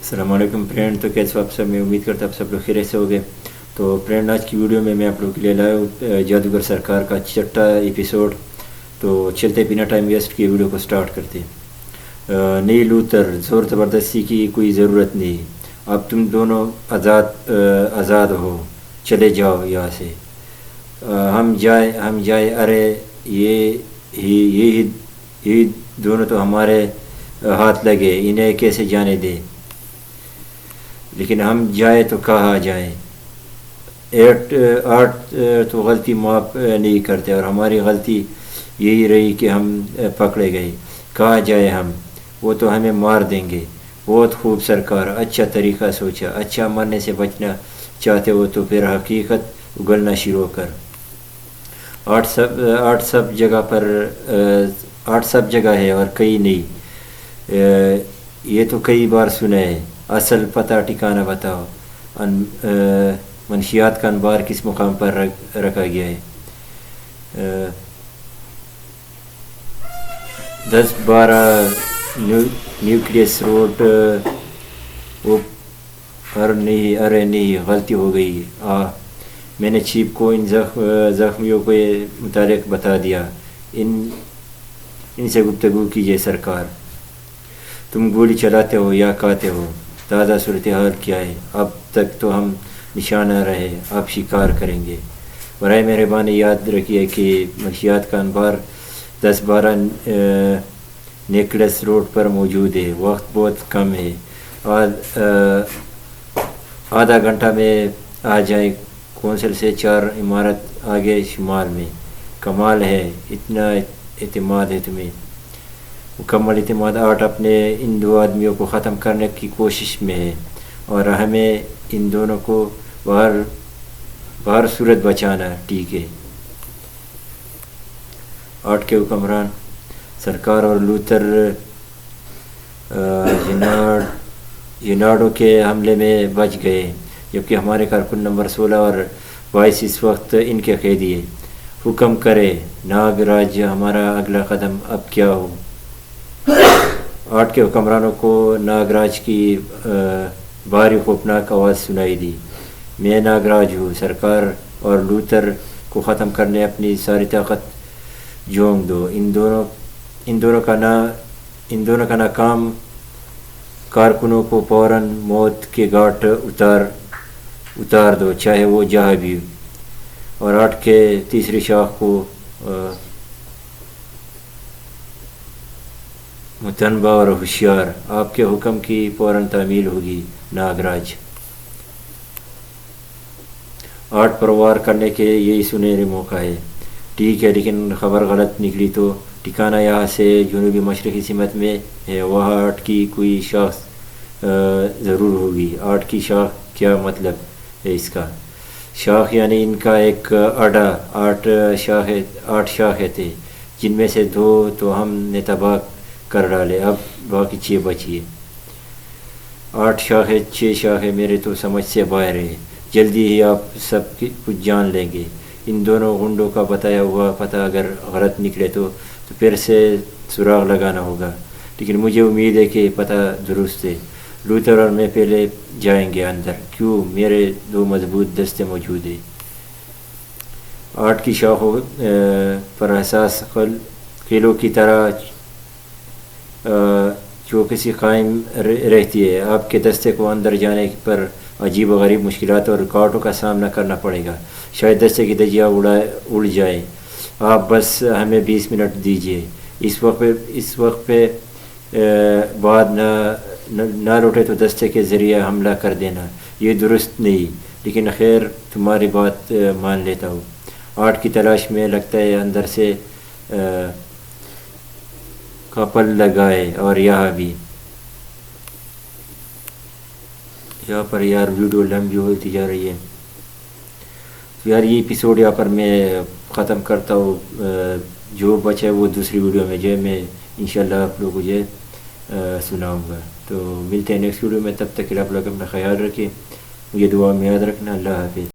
السلام علیکم فرینڈ، تو کیسے آپ سب؟ میں امید کرتا ہوں آپ سب لوگ خیریت سے ہوگے۔ تو فرینڈ، آج کی ویڈیو میں آپ لوگوں کے لیے لایا ہوں جادوگر سرکار کا چھٹا ایپیسوڈ۔ تو چلتے بنا ٹائم ویسٹ کی ویڈیو کو سٹارٹ کرتے ہیں۔ نئی لوتھر، زور زبردستی کی کوئی ضرورت نہیں، اب تم دونوں آزاد ہو، چلے جاؤ یہاں سے۔ ہم جائے ارے یہ دونوں تو ہمارے ہاتھ لگے، انہیں کیسے جانے دے؟ لیکن ہم جائے تو کہاں جائیں؟ آرٹ تو غلطی معاف نہیں کرتے، اور ہماری غلطی یہی رہی کہ ہم پکڑے گئے۔ کہاں جائے ہم؟ وہ تو ہمیں مار دیں گے۔ بہت خوب سرکار، اچھا طریقہ سوچا۔ اچھا، مرنے سے بچنا چاہتے ہو تو پھر حقیقت اگلنا شروع کر۔ آرٹ سب جگہ ہے اور کہیں نہیں، یہ تو کئی بار سنا ہے۔ اصل پتہ ٹھکانہ بتاؤ۔ منشیات کا انبار کس مقام پر رکھا گیا ہے؟ 10-12 نیوکلیس روڈ۔ ارے نہیں، غلطی ہو گئی۔ میں نے چیف کو ان زخمیوں کے متعلق بتا دیا۔ ان سے گفتگو کیجیے سرکار۔ تم گولی چلاتے ہو یا کھاتے ہو؟ تازہ صورتحال کیا ہے؟ اب تک تو ہم نشانہ رہے، اب شکار کریں گے۔ برائے مہربانی یاد رکھیے کہ منشیات کا انبار 10-12 نیکلس روڈ پر موجود ہے۔ وقت بہت کم ہے، آدھا گھنٹہ میں آ جائیں۔ کونسل سے 4 عمارت آگے شمال میں۔ کمال ہے، اتنا اعتماد ہے تمہیں؟ مکمل اعتماد۔ آرٹ اپنے ان 2 آدمیوں کو ختم کرنے کی کوشش میں ہے، اور ہمیں ان دونوں کو بہر صورت بچانا۔ ٹھیک ہے۔ آرٹ کے حکمران سرکار اور لوتھر ینارڈو کے حملے میں بچ گئے، جبکہ ہمارے کارکن نمبر 16 اور 22 اس وقت ان کے قیدی ہیں۔ حکم کرے ناگراج، ہمارا اگلا قدم اب کیا ہو؟ آرٹ کے حکمرانوں کو ناگراج کی بھاری خوفناک آواز سنائی دی۔ میں ناگراج ہوں سرکار، اور لوتھر کو ختم کرنے اپنی ساری طاقت جھونک دو۔ ان دونوں کا ناکام کارکنوں کو فوراً موت کے گھاٹ اتار دو، چاہے وہ جہاں بھی۔ اور آرٹ کے تیسری شاخ کو متنبہ اور ہوشیار، آپ کے حکم کی فوراً تعمیل ہوگی ناگراج۔ آرٹ پر وار کرنے کے یہی سنہرے موقع ہے۔ ٹھیک ہے، لیکن خبر غلط نکلی تو؟ ٹھکانہ یہاں سے جنوبی مشرقی سمت میں ہے، وہاں آرٹ کی کوئی شاخ ضرور ہوگی۔ آرٹ کی شاخ کیا مطلب ہے اس کا؟ شاخ یعنی ان کا ایک اڈا۔ 8 شاخیں تھے، جن میں سے 2 تو ہم نے تباہ کر ڈالے، اب باقی 6 بچی ہے۔ 8 شاخیں 6 شاخیں میرے تو سمجھ سے باہر ہے۔ جلدی ہی آپ سب کچھ جان لیں گے۔ ان دونوں غنڈوں کا بتایا ہوا پتہ اگر غلط نکلے تو پھر سے سراغ لگانا ہوگا، لیکن مجھے امید ہے کہ پتہ درست ہے۔ لوتھر اور میں پہلے جائیں گے اندر۔ کیوں؟ میرے 2 مضبوط دستے موجود ہیں۔ آرٹ کی شاخوں پر حساس قلعوں کی طرح چوکسی قائم رہتی ہے۔ آپ کے دستے کو اندر جانے پر عجیب و غریب مشکلات اور رکاوٹوں کا سامنا کرنا پڑے گا۔ شاید دستے کی دھجیاں اڑ جائے۔ آپ بس ہمیں 20 منٹ دیجیے۔ اس وقت پہ بعد نہ لوٹے تو دستے کے ذریعے حملہ کر دینا۔ یہ درست نہیں، لیکن خیر تمہاری بات مان لیتا ہوں۔ آرٹ کی تلاش میں لگتا ہے اندر سے کپل لگائے، اور یہاں بھی۔ یہاں پر یار ویڈیو لمبی ہوتی جا رہی ہے یار۔ یہ ایپیسوڈ یہاں پر میں ختم کرتا ہوں، جو بچے وہ دوسری ویڈیو میں جو میں انشاءاللہ آپ لوگوں کو سناؤں گا۔ تو ملتے ہیں نیکسٹ ویڈیو میں، تب تک کے لیے آپ لوگ اپنا خیال رکھیں، مجھے دعا میں یاد رکھنا۔ اللہ حافظ۔